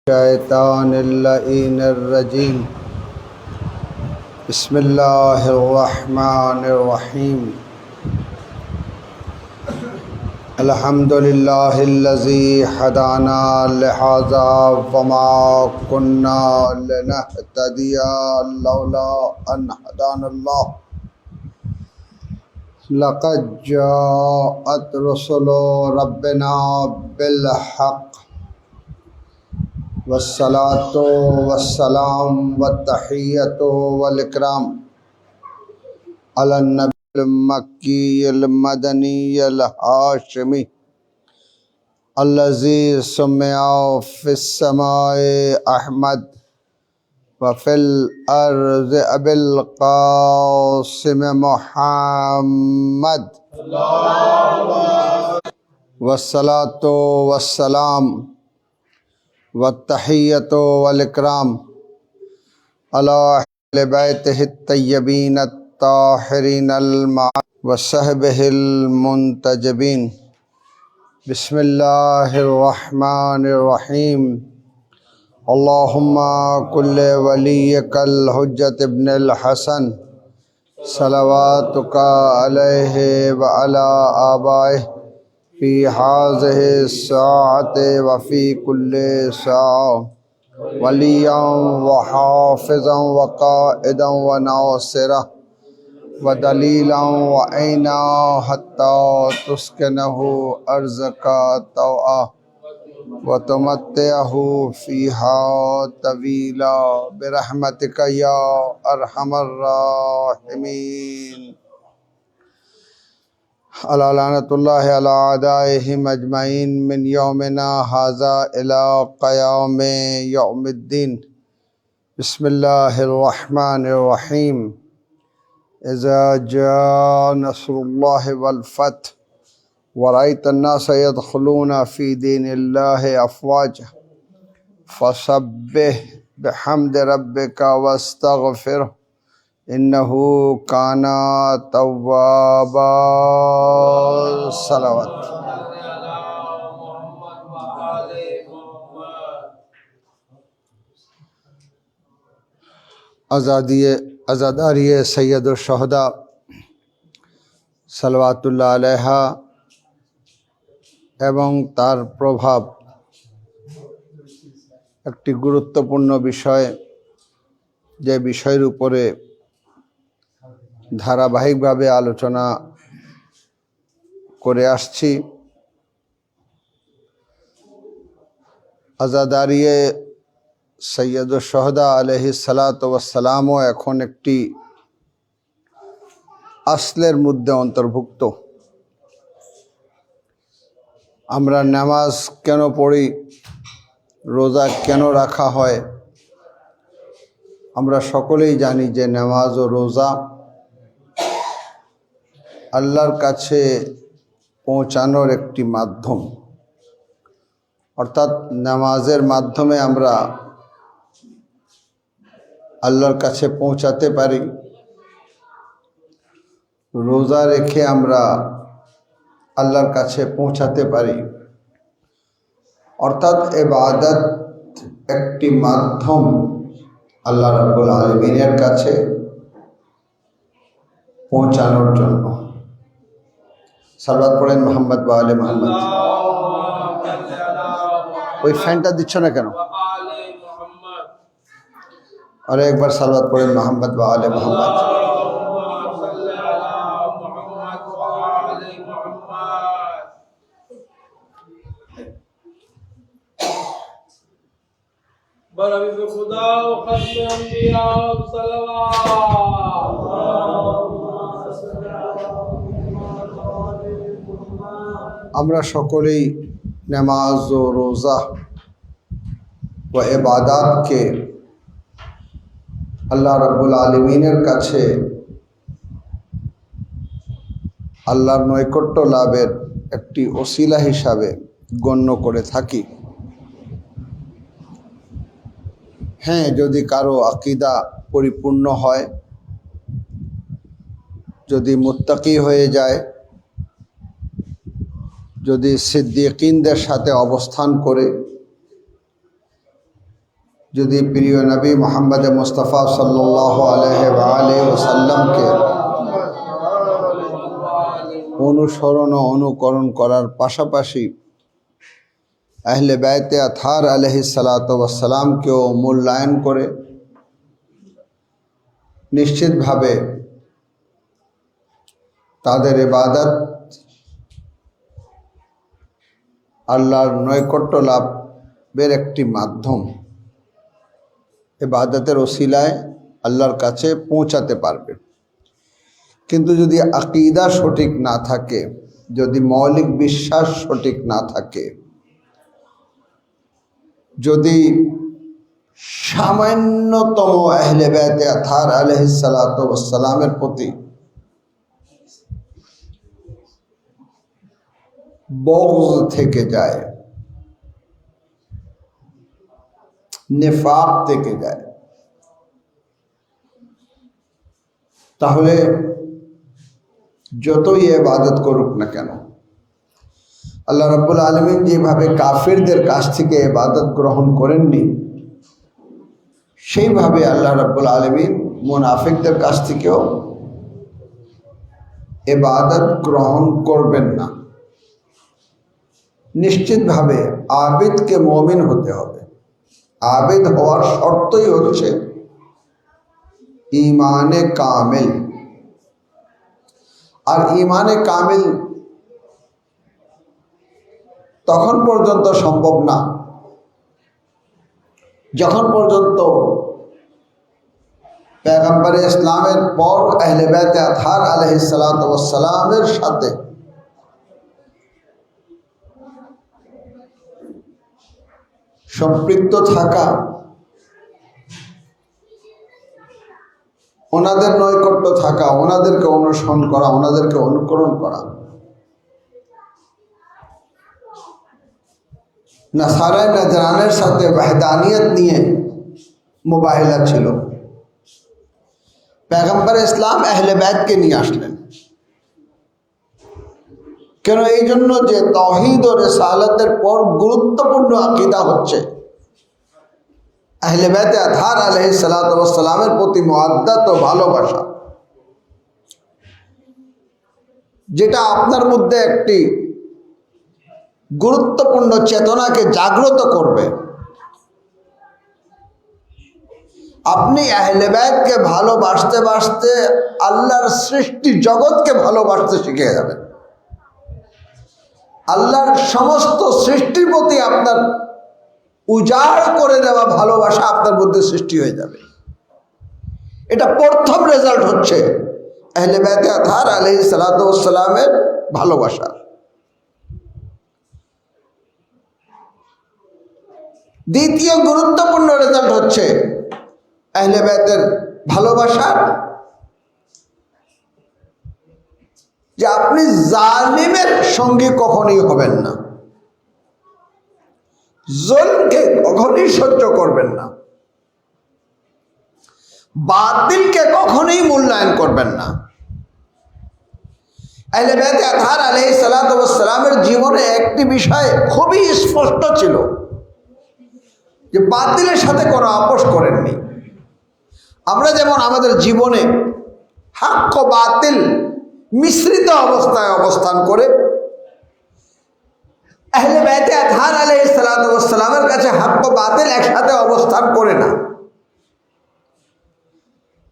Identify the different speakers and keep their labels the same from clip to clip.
Speaker 1: الشيطان اللعين الرجيم بسم الله الرحمن الرحيم الحمد لله الذي هدانا لهذا وما كنا لنهتدي لولا أن هدانا الله لقد جاءت رسل ربنا بالحق والصلاة والسلام والتحية والإكرام على النبي المكي المدني الهاشمي الذي سمع في السماء أحمد وفي الأرض أبي القاسم محمد والصلاة والسلام والتحية والإكرام على أهل بيته الطيبين الطاهرين وصحبه المنتجبين بسم الله الرحمن الرحيم اللهم كل وليك الحجة ابن الحسن صلواتك عليه وعلى آبائه في هذه الساعة وفي كل ساعة وليا وحافظا وقائدا وناصرا ودليلا وعينا حتى تسكنه أرزك طوعا وتمتعه فيها طويلا برحمتك يا أرحم الراحمين ألا لعنة الله على أعدائهم أجمعين من يومنا هذا إلى قيام يوم الدين بسم الله الرحمن الرحيم إذا جاء نصر الله والفتح ورأيت الناس يدخلون في دين الله أفواجا فسبح بحمد ربك واستغفره إنه كان توابا صلوات আজাদারি সৈয়দুল শহদা সালাওয়াতুল্লাহ আলাইহা এবং তার প্রভাব একটি গুরুত্বপূর্ণ বিষয়, যে বিষয়ের উপরে ধারাবাহিকভাবে আলোচনা করে আসছি। আজাদারিয়ে সৈয়দুল শহদা আলাইহিস সালাতু ওয়াস সালামও এখন একটি আসলের মধ্যে অন্তর্ভুক্ত। আমরা নামাজ কেন পড়ি, রোজা কেন রাখা হয়, আমরা সকলেই জানি যে নামাজ ও রোজা আল্লাহর কাছে পৌঁছানোর একটি মাধ্যম। অর্থাৎ নামাজের মাধ্যমে আমরা আল্লাহর কাছে পৌঁছাতে পারি, রোজা রেখে আমরা আল্লাহর কাছে পৌঁছাতে পারি। অর্থাৎ ইবাদত একটি মাধ্যম আল্লাহ রাব্বুল আলামিনের কাছে পৌঁছানোর জন্য। সালাওয়াত পড়েন মুহাম্মদ ওয়া আলে মুহাম্মদ। ওই ফ্যানটা দিচ্ছ না কেন? আরে একবার সালাওয়াত পড়েন মুহাম্মদ ওয়া আলে মুহাম্মদ।
Speaker 2: برحمة خدا وختم الأنبياء والصلوات।
Speaker 1: আমরা সকলেই নামাজ ও রোজা ও ইবাদতকে আল্লাহ রাব্বুল আলামিনের কাছে আল্লাহর নৈকট্য লাভের একটি ওসিলা হিসাবে গণ্য করে থাকি। হ্যাঁ, যদি কারো আকীদা পরিপূর্ণ হয়, যদি মুত্তাকি হয়ে যায়, যদি সিদ্দিকিনদের সাথে অবস্থান করে যদি প্রিয় নবী মুহাম্মদ মুস্তাফা সাল্লাল্লাহু আলাইহি ওয়াসাল্লামকে অনুসরণ ও অনুকরণ করার পাশাপাশি আহলে বাইতে আতহার আলাইহিস সালাতু ওয়াস সালামকেও মূল্যায়ন করে নিশ্চিতভাবে তাদের ইবাদত আল্লাহর নৈকট্য লাভের একটি মাধ্যম, ইবাদতের ওসিলায় আল্লাহর কাছে পৌঁছাতে পারবে। কিন্তু যদি আকীদা সঠিক না থাকে, যদি মৌলিক বিশ্বাস সঠিক না থাকে, যদি সামান্যতম আহলে বাইতে আতহার আলাইহিস সালাতু ওয়াস সালামের প্রতি বগজ থেকে যায়, নিফাক থেকে যায়, তাহলে যতই ইবাদত করুক না কেন, আল্লাহ রাব্বুল আলামিন যেভাবে কাফিরদের কাছ থেকে ইবাদত গ্রহণ করেননি, সেইভাবে আল্লাহ রাব্বুল আলামিন মুনাফিকদের কাছ থেকেও ইবাদত গ্রহণ করবেন না। নিশ্চিতভাবে আবিদকে মুমিন হতে হবে। আবিদ হওয়ার শর্তই হচ্ছে ঈমানে কামিল। আর ঈমানে কামিল তখন পর্যন্ত সম্ভব না যখন পর্যন্ত পয়গম্বরে ইসলামের পর আহলে বাইতে আতহার আলাইহিস সালাতু ওয়াস সালামের সাথে সম্পৃক্ত থাকা, ওনাদের নৈকট্য থাকা, ওনাদেরকে অনুসরণ করা, ওনাদেরকে অনুকরণ করা। নাসারায়ে নাজরানের সাথে ওয়াহদানিয়ত নিয়ে মুবাহিলা ছিল। পয়গম্বর ইসলাম আহলে বাইতকে নিয়ে আসলেন কেন? এই জন্য যে তাওহীদ ও রিসালাতের পর গুরুত্বপূর্ণ আকীদা হচ্ছে আহলে বাইতে আতহার আলাইহিস সালাতু ওয়াস সালামের প্রতি মুআদ্দাত ও ভালোবাসা, যেটা আপনার মধ্যে একটি গুরুত্বপূর্ণ চেতনাকে জাগ্রত করবে। আপনি আহলে বাইতকে ভালোবাসতে বাসতে আল্লাহর সৃষ্টি জগৎকে ভালোবাসতে শিখে যাবেন। আল্লাহর সমস্ত সৃষ্টির প্রতি আপনার উজাড় করে দেওয়া ভালোবাসা আপনার মধ্যে সৃষ্টি হয়ে যাবে। এটা প্রথম রেজাল্ট হচ্ছে আহলে বাইতে আতহার আলাইহিস সালাতু ওয়াস সালামের ভালোবাসা। দ্বিতীয় গুরুত্বপূর্ণ রেজাল্ট হচ্ছে আহলে বাইতের ভালোবাসা যে আপনি জালিমের সঙ্গে কখনোই হবেন না, জুলমকে কখনোই সহ্য করবেন না, বাতিলকে কখনোই মূল্যায়ন করবেন না। আহলে বাইতে আতহার আলাইহিস সালাতু ওয়াস সালামের জীবনে একটি বিষয় খুবই স্পষ্ট ছিল যে বাতিলের সাথে কোনো আপোষ করেননি। আমরা যেমন আমাদের জীবনে হক ও বাতিল মিশ্রিত অবস্থায় অবস্থান করে, আহলে বাইতে আতহার আলাইহিস সালাতু ওয়াস সালামের কাছে হক ও বাতিল একসাথে অবস্থান করে না।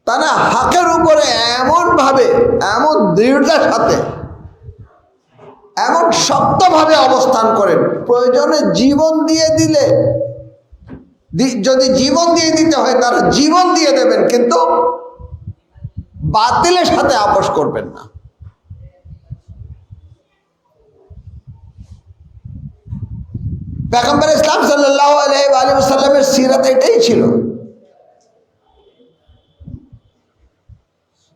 Speaker 1: তারা হকের উপরে এমনভাবে, এমন দৃঢ়তার সাথে, এমন শক্তভাবে অবস্থান করেন, প্রয়োজনে জীবন দিয়ে দিলে, যদি জীবন দিয়ে দিতে হয় তারা জীবন দিয়ে দেবেন, কিন্তু বাতিলের সাথে আপোষ করবেন না। পয়গম্বর ইসলাম সাল্লাল্লাহু আলাইহি ওয়া সাল্লামের সিরাত এটাই ছিল।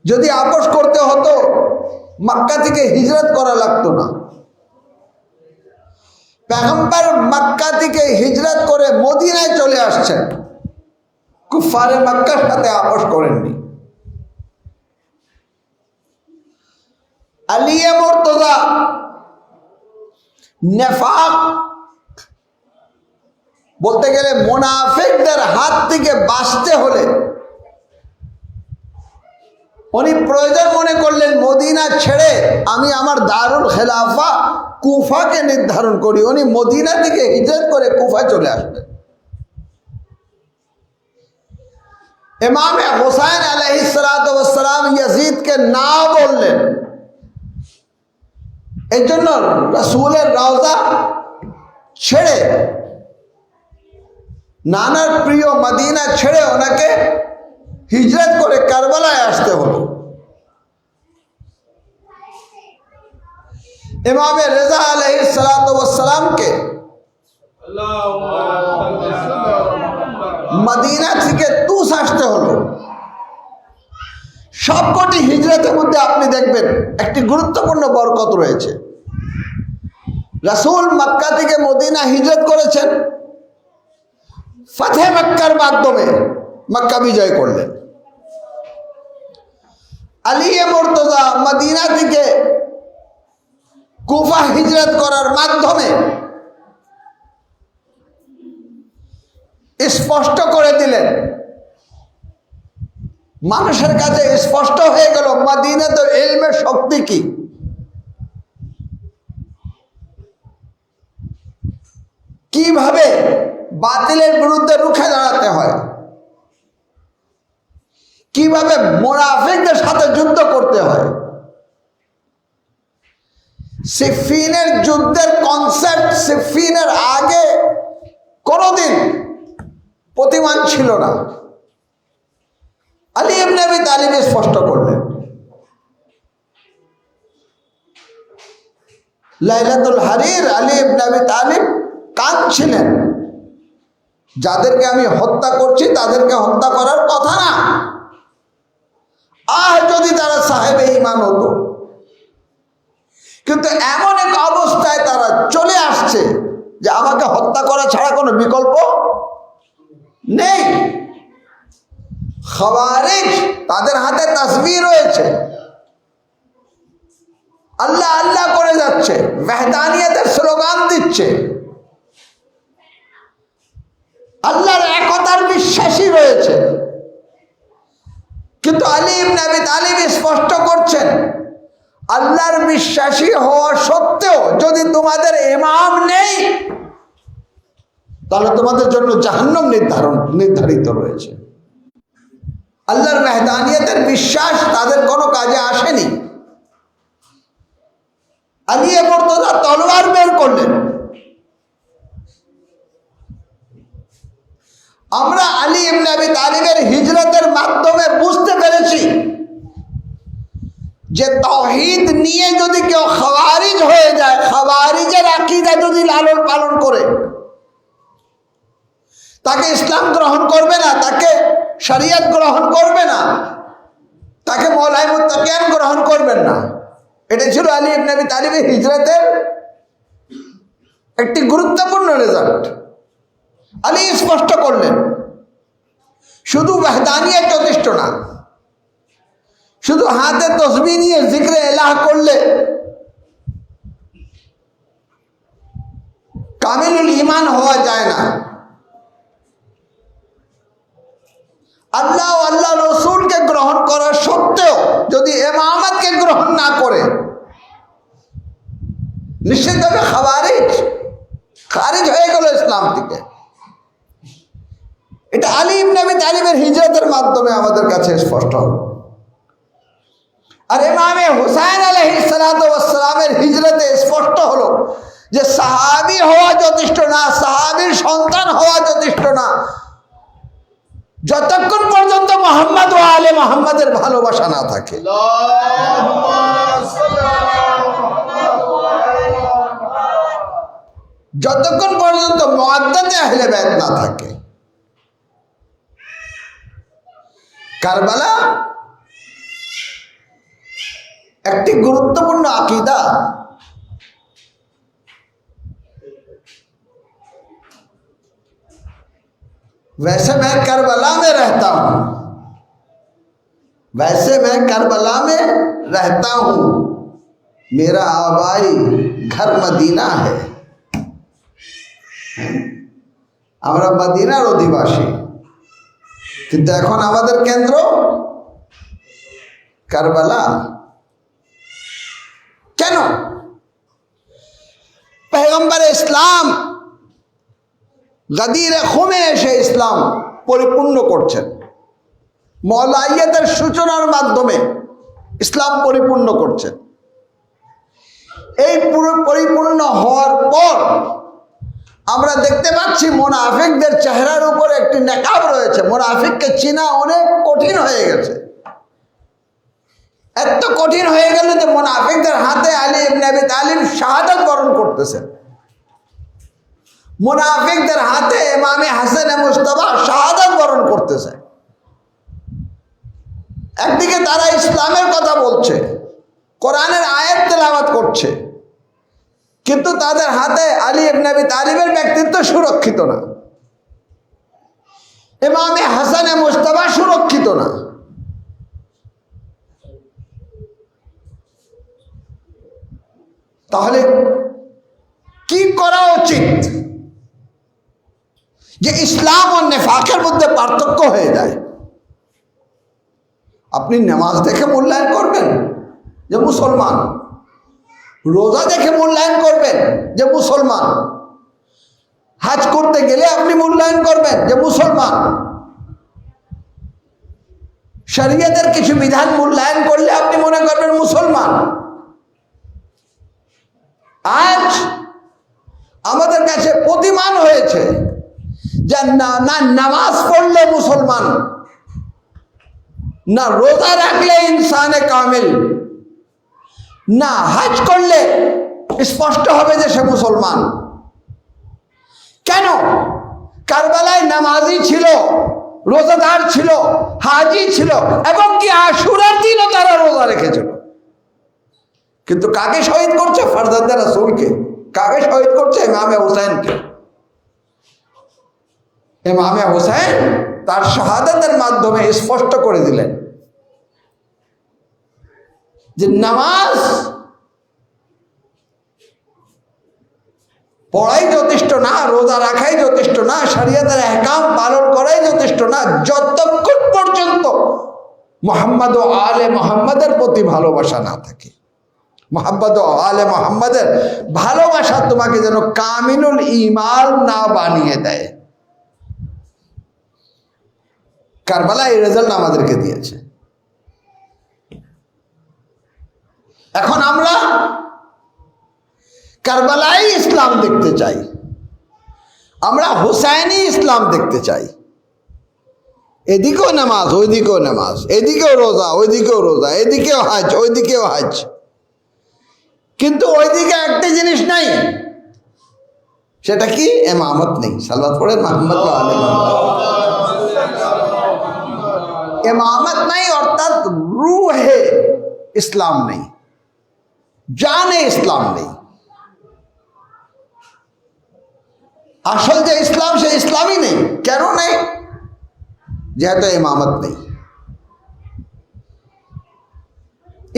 Speaker 1: যদি আপোষ করতে হতো মক্কা থেকে হিজরত করা লাগতো না। পয়গম্বর মক্কা থেকে হিজরত করে মদিনায় চলে আসছেন, কুফারে মক্কার সাথে আপোষ করেননি। আলিয়ে মুর্তজা নেফাক বলতে গেলে মুনাফিকদের হাত উনি প্রয়োজন মনে করলেন মদিনা ছেড়ে আমি আমার দারুল খেলাফা কুফাকে নির্ধারণ করি। উনি মদিনা থেকে হিজরত করে কুফায় চলে আসলেন। ইমামে হুসাইন আলাইহিসসালাম ইয়াজিদকে না বললেন। এই জন্য রাসূলের রওজা ছেড়ে, নানার প্রিয় মদিনা ছেড়ে ওনাকে হিজরত করে কারবালায় আসতে হলো। ইমামে রেজা আলাইহিসসালামকে মদিনা থেকে তুস আসতে হলো। সবকটি হিজরতের মধ্যে আপনি দেখবেন একটি গুরুত্বপূর্ণ বরকত রয়েছে। রাসূল মক্কা থেকে মদিনা হিজরত করেছেন, ফাতহে মক্কার মাধ্যমে মক্কা বিজয় করলেন। আলী মুর্তজা মদিনা থেকে কুফা হিজরত করার মাধ্যমে স্পষ্ট করে দিলেন, মানুষের কাছে স্পষ্ট হয়ে গেল মদিনাতুল ইলমের শক্তি কি। কিভাবে বাতিলের বিরুদ্ধে রুখে দাঁড়াতে হয়, কিভাবে মুনাফিকদের সাথে যুদ্ধ করতে হয়। সিফিনের যুদ্ধের কনসেপ্ট সিফিনের আগে কোনোদিন প্রতিমান ছিল না। আলী ইবনে আবি তালিব স্পষ্ট করলেন। লাইলাতুল হারির আলী ইবনে আবি তালিব কাঁদছিলেন, যাদেরকে আমি হত্যা করছি তাদেরকে হত্যা করার কথা না, যদি তারা সাহেবে ঈমান হতো। কিন্তু এমন এক অবস্থায় তারা চলে আসছে যে আমাকে হত্যা করা ছাড়া কোনো বিকল্প নেই। খাওয়ারিজ তাদের হাতে তাসবিহ রয়েছে, আল্লাহ আল্লাহ করে যাচ্ছে, ওয়াহদানিয়তের স্লোগান দিচ্ছে, আল্লাহর একতার বিশ্বাসী রয়েছে। কিন্তু আলী ইবনে আবি তালিব স্পষ্ট করছেন, আল্লাহর বিশ্বাসী হওয়া সত্ত্বেও যদি তোমাদের ইমাম নেই তাহলে তোমাদের জন্য জাহান্নাম নির্ধারিত রয়েছে। আল্লাহর ওয়াহদানিয়তের বিশ্বাস তাদের কোনো কাজে আসেনি। আলী মুর্তজা তলোয়ার বের করলেন। আমরা আলী ইবনে আবি তালিবের হিজরতের মাধ্যমে বুঝতে পেরেছি যে তাওহীদ নিয়ে যদি কেউ খাওয়ারিজ হয়ে যায়, খাওয়ারিজের আকীদা যদি লালন পালন করে, তাকে ইসলাম গ্রহণ করবে না, তাকে শরীয়ত গ্রহণ করবে না, তাকে মওলাই মুত্তাকিয়ান গ্রহণ করবেন না। এটা ছিল আলী ইবনে আবি তালিবের হিজরতের একটি গুরুত্বপূর্ণ রেজাল্ট। আলী স্পষ্ট করলেন, শুধু ওয়াহদানিয়ত যথেষ্ট না, শুধু হাতে তসবিহ নিয়ে জিক্রে ইলাহ করলে কামিলুল ঈমান হওয়া যায় না। আল্লাহ ও আল্লাহ রসুলকে গ্রহণ করা সত্ত্বেও যদি ইমামতকে গ্রহণ না করে, নিশ্চিতভাবে খারিজ হয়ে গেল ইসলাম থেকে। এটা আলী ইবনে আবি তালিবের হিজরতের মাধ্যমে আমাদের কাছে স্পষ্ট হল। আর ইমামে হুসাইন আলাইহিসসালামের হিজরতে স্পষ্ট হলো যে সাহাবী হওয়া যথেষ্ট না, সাহাবীর সন্তান হওয়া যথেষ্ট না, যতক্ষণ পর্যন্ত মুহাম্মদ ও আলে মুহাম্মাদের ভালোবাসা না থাকে। যতক্ষণ পর্যন্ত মুআদ্দাতে আহলে বাইত না থাকে। কারবালা একটি গুরুত্বপূর্ণ আকীদা। वैसे मैं करबला में रहता हूँ, वैसे मैं करबला में रहता हूँ, मेरा आबाई घर मदीना है। আমরা মদিনার অধিবাসী, কিন্তু এখন আমাদের কেন্দ্র কারবালা কেন? পয়গম্বর ইসলাম গাদিরে খুমে এসে ইসলাম পরিপূর্ণ করছেন, মওলাইয়াতের সূচনার মাধ্যমে ইসলাম পরিপূর্ণ করছেন। এই পুরো পরিপূর্ণ হওয়ার পর আমরা দেখতে পাচ্ছি মুনাফিকদের চেহারার উপর একটি নেকাব রয়েছে। মুনাফিককে চেনা অনেক কঠিন হয়ে গেছে। এত কঠিন হয়ে গেল যে মুনাফিকদের হাতে আলী ইবনে আবি তালিব শাহাদাত বরণ করতেছেন। মুনাফিকদের হাতে ইমামে হাসান মুজতবা শাহাদাত বরণ করতেছে। একদিকে তারা ইসলামের কথা বলছে, কোরআনের আয়াত তেলাওয়াত করছে, কিন্তু তাদের হাতে আলী ইবনে আবি তালিবের ব্যক্তিত্ব সুরক্ষিত না, ইমামে হাসান মুজতবা সুরক্ষিত না। তাহলে কি করা উচিত যে ইসলাম ও নেফাকের মধ্যে পার্থক্য হয়ে যায়? আপনি নামাজ দেখে মূল্যায়ন করবেন যে মুসলমান, রোজা দেখে মূল্যায়ন করবেন যে মুসলমান, হজ করতে গেলে আপনি মূল্যায়ন করবেন যে মুসলমান, শরীয়তের কিছু বিধান মূল্যায়ন করলে আপনি মনে করবেন মুসলমান। আজ আমাদের কাছে প্রতিমান হয়েছে যে না নামাজ পড়লে মুসলমান, না রোজা রাখলে ইনসানে কামিল, না হজ করলে স্পষ্ট হবে যে সে মুসলমান। কেন? কারবালায় নামাজি ছিল, রোজাদার ছিল, হাজি ছিল, এবং কি আশুরার দিনও তারা রোজা রেখেছিল। কিন্তু কাকে শহীদ করছে? ফারজান্দে রাসূলকে। কাকে শহীদ করছে? ইমামে হুসাইনকে। ইমামে হুসাইন তার শাহাদাতের মাধ্যমে স্পষ্ট করে দিলেন যে নামাজ পড়াই যথেষ্ট না, রোজা রাখাই যথেষ্ট না, শরীয়তের আহকাম পালন করাই যথেষ্ট না, যতক্ষণ পর্যন্ত মুহাম্মদ ও আলে মুহাম্মাদের প্রতি ভালোবাসা না থাকে। মুহাম্মদ ও আলে মুহাম্মাদের ভালোবাসা তোমাকে যেন কামিনুল ঈমান না বানিয়ে দেয়। কারবালা এই রেজাল্ট আমাদেরকে দিয়েছে। এখন আমরা কারবালাই ইসলাম দেখতে চাই, আমরা হুসাইনি ইসলাম দেখতে চাই। এদিকেও নামাজ, ওইদিকেও নামাজ, এদিকেও রোজা, ওইদিকেও রোজা, এদিকেও হজ, ওইদিকেও হজ, কিন্তু ওইদিকে একটা জিনিস নাই। সেটা কি? ইমামত নেই। সালাত পড়েন মুহাম্মদ ওয়া আলে মুহাম্মদ। ইমামত নাই, অর্থাৎ রূহে ইসলাম নেই, জানে ইসলাম নেই। আসল যে ইসলাম, সে ইসলামই নেই। কেন নেই? যেহেতু ইমামত নেই।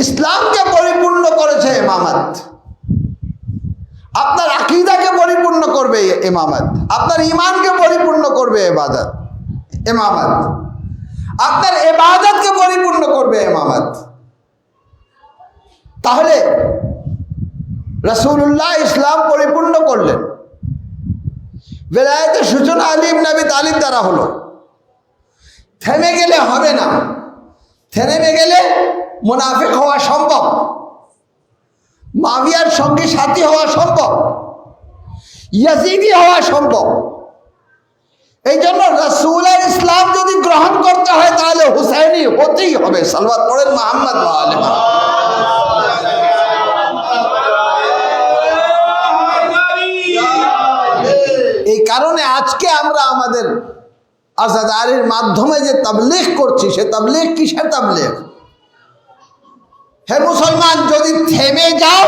Speaker 1: ইসলামকে পরিপূর্ণ করেছে ইমামত। আপনার আকীদাকে পরিপূর্ণ করবে ইমামত, আপনার ঈমানকে পরিপূর্ণ করবে ইবাদত, ইমামত আপনার ইবাদতকে পরিপূর্ণ করবে ইমামত। তাহলে রাসূলুল্লাহ ইসলাম পরিপূর্ণ করলেন। বেলায়েতের সূচনা আলী ইবনে আবি তালিব দ্বারা হলো। থেমে গেলে হবে না। থেমে গেলে মুনাফিক হওয়া সম্ভব, মুআবিয়ার সঙ্গী সাথী হওয়া সম্ভব, ইয়াজিদি হওয়া সম্ভব। এই জন্য রাসূলের ইসলাম যদি গ্রহণ করতে হয় তাহলে হুসাইনি হতেই হবে। সালাওয়াত পড়েন মুহাম্মদ ওয়া আলে মুহাম্মদ। এই কারণে আজকে আমরা আমাদের আজাদারির মাধ্যমে যে তাবলীগ করছি, সে তাবলীগ কিসের তাবলীগ? হে মুসলমান, যদি থেমে যাও,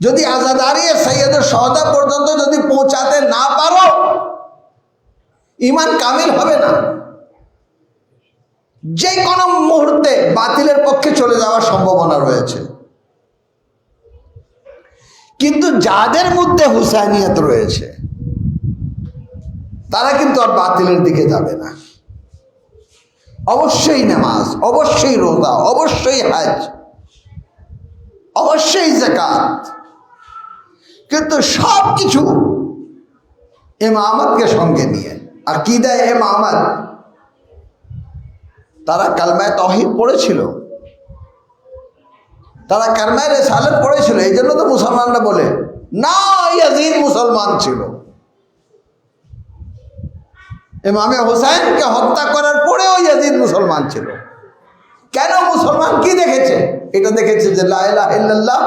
Speaker 1: যদি আজাদারি সৈয়দের সওদা পর্যন্ত যদি পৌঁছাতে না পারো, ঈমান কামিল হবে না। যে কোনো মুহূর্তে বাতিলের পক্ষে চলে যাওয়ার সম্ভাবনা রয়েছে। কিন্তু যাদের মধ্যে হুসাইনিয়ত রয়েছে তারা কিন্তু আর বাতিলের দিকে যাবে না। অবশ্যই নামাজ, অবশ্যই রোজা, অবশ্যই হজ, অবশ্যই যাকাত, কিন্তু সব কিছু ইমামতকে সঙ্গে নিয়ে। আকীদায়ে ইমামত, তারা কালমায়ে তাওহীদ পড়েছিল, তারা কালমায়ে রিসালাত পড়েছিল। এই জন্য তো মুসলমানরা বলে না, ইয়াজিদ মুসলমান ছিল। ইমামে হুসাইনকে হত্যা করার পরেও ইয়াজিদ মুসলমান ছিল। কেন মুসলমান? কি দেখেছে? এটা দেখেছে যে লা ইলাহা ইল্লাল্লাহ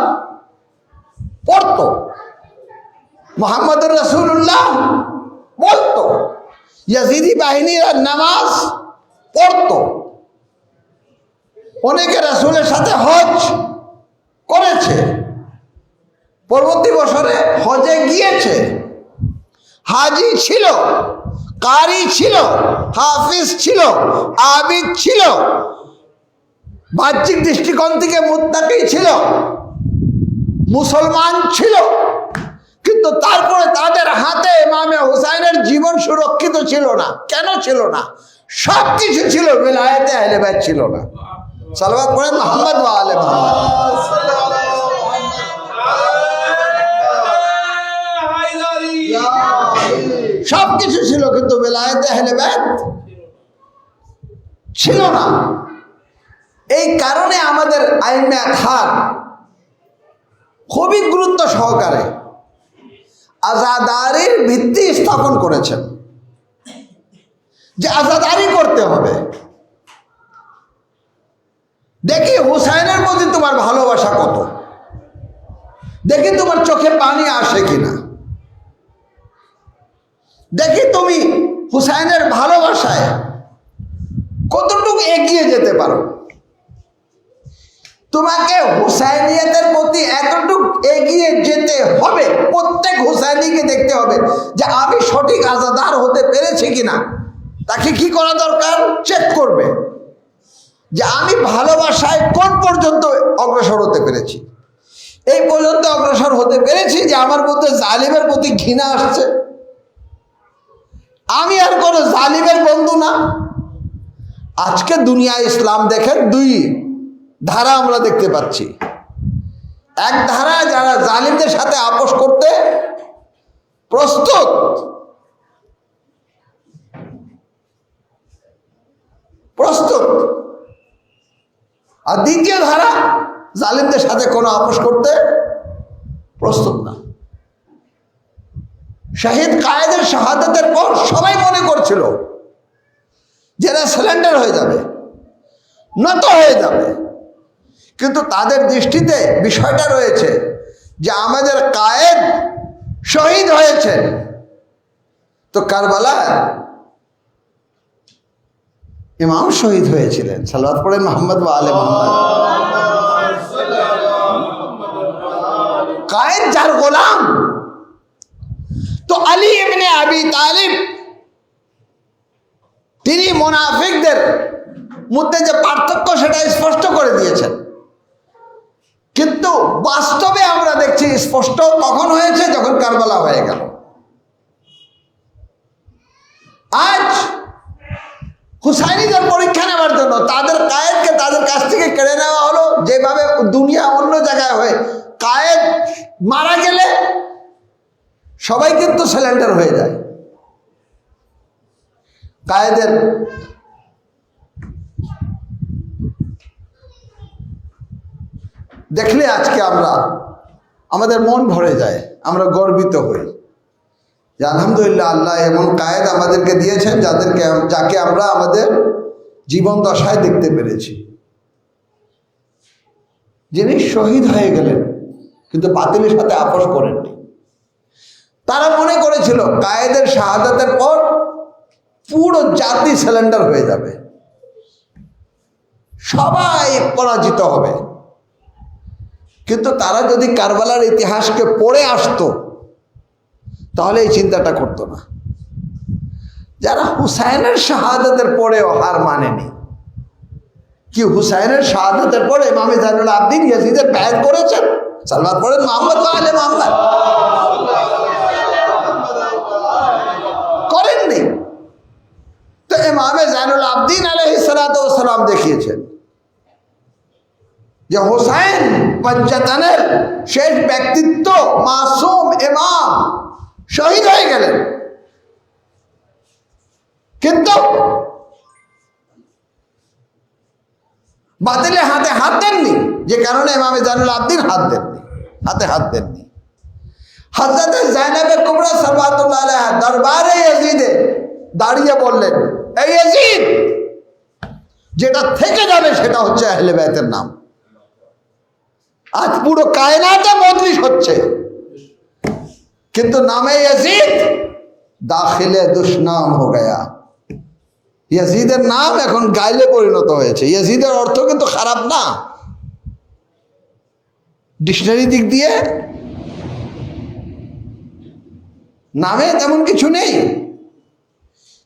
Speaker 1: পড়তো, মুহাম্মদুর রাসূলুল্লাহ বলতো, ইয়াজিদি বাহিনীর নামাজ পড়তো, অনেকে রাসূলের সাথে হজ করেছে, পরবর্তী বছরে হজে গিয়েছে, হাজি ছিল, কারি ছিল, হাফিজ ছিল, আবিদ ছিল, বাহ্যিক দৃষ্টিকোণ থেকে মুত্তাকি ছিল, মুসলমান ছিল। কিন্তু তারপরে তাদের হাতে ইমামে হুসাইনের জীবন সুরক্ষিত ছিল না। কেন ছিল না? সব কিছু ছিল, বেলায়েতে আহলে বাইত ছিল না। সালাওয়াত পড়েন মুহাম্মদ ওয়া আলে মুহাম্মদ। সব কিছু ছিল, কিন্তু বেলায়েতে আহলে বাইত ছিল না। এই কারণে আমাদের আইমে আতহার খুবই গুরুত্ব সহকারে আজাদারির ভিত্তি স্থাপন করেছেন, যে আজাদারি করতে হবে। দেখি হুসাইনের প্রতি তোমার ভালোবাসা কত, দেখি তোমার চোখে পানি আসে কিনা, দেখি তুমি হুসাইনের ভালোবাসায় কতটুকু এগিয়ে যেতে পারো। তোমাকে হুসাইনিয়তের প্রতি এতটুকু এগিয়ে যেতে হবে, প্রত্যেক হুসাইনিকে দেখতে হবে যে আমি সঠিক আজাদার হতে পেরেছি কিনা। তাকে কি করা দরকার? চেক করবে যে আমি ভালোবাসায় কোন পর্যন্ত অগ্রসর হতে পেরেছি। এই পর্যন্ত অগ্রসর হতে পেরেছি যে আমার মধ্যে জালিমের প্রতি ঘৃণা আসছে, আমি আর কোনো জালিমের বন্ধু না। আজকে দুনিয়া ইসলাম দেখেন, দুই ধারা আমরা দেখতে পাচ্ছি। এক ধারা যারা জালিমদের সাথে আপোষ করতে প্রস্তুত, আর দ্বিতীয় ধারা জালিমদের সাথে কোনো আপোষ করতে প্রস্তুত না। শহীদ কায়েদের শাহাদাতের পর সবাই মনে করছিল যারা সারেন্ডার হয়ে যাবে, নত হয়ে যাবে, কিন্তু তাদের দৃষ্টিতে বিষয়টা রয়েছে যে আমাদের কায়েদ শহীদ হয়েছে। তো কারবালায় ইমাম শহীদ হয়েছিলেন। সালাওয়াত পড়েন মুহাম্মদ ওয়া আলে মুহাম্মদ। কায়েদ যার গোলাম। তো আলী ইবনে আবি তালিব তিনি মুনাফিকদের মধ্যে যে পার্থক্য সেটা স্পষ্ট করে দিয়েছেন, কিন্তু বাস্তবে আমরা দেখছি স্পষ্ট কখন হয়েছে? যখন কারবালা হয়ে গেল। আজ হুসাইনিদের পরীক্ষা নেওয়ার জন্য তাদের কায়েদকে তাদের কাছ থেকে কেড়ে নেওয়া হলো। যেভাবে দুনিয়া অন্য জায়গায় হয়, কায়েদ মারা গেলে সবাই কিন্তু সারেন্ডার হয়ে যায়। কায়েদের দেখলে আজকে আমাদের মন ভরে যায়, আমরা গর্বিত হই যে আলহামদুলিল্লাহ আল্লাহ এমন কায়েদ আমাদেরকে দিয়েছেন যাকে আমরা আমাদের জীবন দশায় দেখতে পেরেছি, যিনি শহীদ হয়ে গেলেন কিন্তু বাতিলের সাথে আপোষ করেননি। তারা মনে করেছিল কায়েদের শাহাদাতের পর পুরো জাতি সারেন্ডার হয়ে যাবে, সবাই পরাজিত হবে। কিন্তু তারা যদি কারবালার ইতিহাসকে পড়ে আসতো তাহলে এই চিন্তাটা করতো না। যারা হুসাইনের শাহাদাতের পরেও হার মানেনি, কি হুসাইনের শাহাদাতের পরে ইমাম জাইনুল আবদিন ইয়াজিদের বাইত করেছেন? সালাওয়াত পড়েন মুহাম্মদ ওয়া আলে মুহাম্মদ। করেননি। তো ইমাম জাইনুল আবদিন আলাইহিস সালাতু দিয়েছেন যে হোসাইন পঞ্চতনের শেষ ব্যক্তিত্ব মাসুম ইমাম শহীদ হয়ে গেলেন, কিন্তু বাতিলের হাতে হাত দেননি, যে কারণে ইমামে জাইনুল আবদিন হাতে হাত দেননি। হযরত জাইনাবে কুবরা সাল্লাল্লাহু আলাইহা দরবারে ইয়াজিদে দাঁড়িয়ে বললেন, এই ইয়াজিদ, যেটা থেকে যাবে সেটা হচ্ছে আহলে বাইতের নাম। আজ পুরো কায়নাতে মজলিস হচ্ছে, কিন্তু নামে ইয়াজিদ দাখিলে দুশনাম হো গয়া। ইয়াজিদের নাম এখন গাইলে পরিণত হয়েছে। ইয়াজিদের অর্থ কিন্তু খারাপ না, ডিকশনারি দিক দিয়ে নামে তেমন কিছু নেই,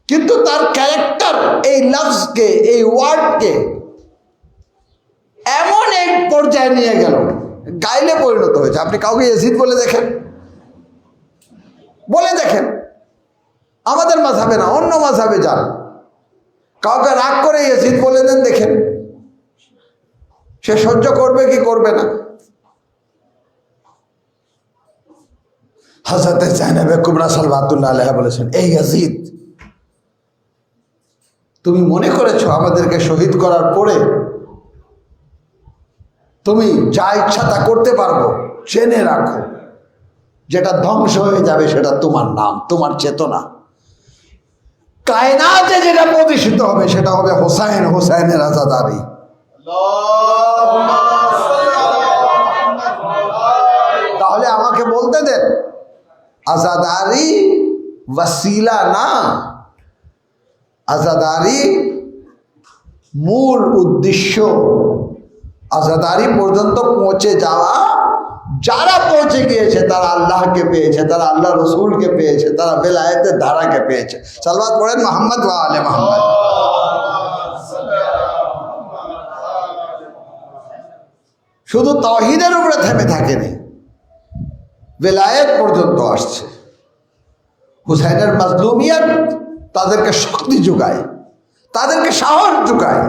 Speaker 1: কিন্তু তার ক্যারেক্টার এই লফজকে, এই ওয়ার্ডকে এমন এক পর্যায়ে নিয়ে গেল, গাইলে পরিণত হয়েছে। আপনি কাউকে ইয়াজিদ বলে দেখেন, আমাদের মাযহাবে না, অন্য মাযহাবে যান, কাউকে রাগ করে ইয়াজিদ বলে দেন, দেখেন সে সহ্য করবে কি করবে না। হযরত জাইনাবে কুবরা সাল্লাল্লাহু আলাইহা বলেছেন, এই ইয়াজিদ, তুমি মনে করেছো আমাদেরকে শহীদ করার পরে তুমি যা ইচ্ছা তা করতে পারবো? জেনে রাখো, যেটা ধ্বংস হয়ে যাবে সেটা তোমার নাম, তোমার চেতনা। কায়নাতে যেটা প্রতিষ্ঠিত হবে সেটা হবে হোসাইন, হোসাইনের আজাদারি। তাহলে আমাকে বলতে দেন, আজাদারি ওয়াসিলা না, আজাদারি মূল উদ্দেশ্য। আজাদারি পর্যন্ত পৌঁছে যাওয়া, যারা পৌঁছে গিয়েছে তারা আল্লাহকে পেয়েছে, তারা আল্লাহ রসুলকে পেয়েছে, তারা বেলায়েতের ধারাকে পেয়েছে। সালওয়াত পড়েন মুহাম্মদ ওয়া আলে মুহাম্মদ। শুধু তাওহীদের উপরে থেমে থাকেনি, বেলায়েত পর্যন্ত আসছে। হুসাইনের মাজলুমিয়ত তাদেরকে শক্তি যোগায়, তাদেরকে সাহস যোগায়,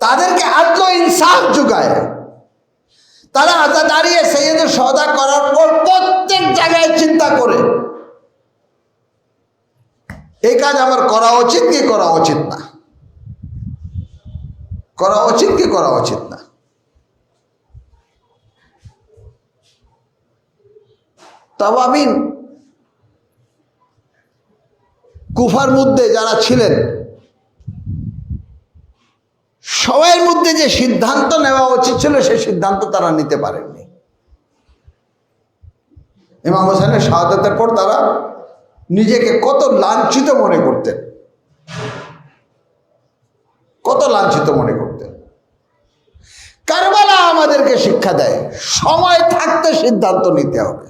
Speaker 1: তাদেরকে আদল ইনসাফ যোগায়। তারা আজাদারিয়ে সৈয়দের সওদা করার পর প্রত্যেক জায়গায় চিন্তা করে এই কাজ আমার করা উচিত কি করা উচিত না, করা উচিত কি করা উচিত না। তাওয়াবিন কুফার মধ্যে যারা ছিলেন, সবার মধ্যে যে সিদ্ধান্ত নেওয়া উচিত ছিল সেই সিদ্ধান্ত তারা নিতে পারেননি। ইমাম হোসেনের শাহাদাতের পর তারা নিজেকে কত লাঞ্ছিত মনে করতেন, কত লাঞ্ছিত মনে করতেন। কারবালা আমাদেরকে শিক্ষা দেয় সময় থাকতে সিদ্ধান্ত নিতে হবে।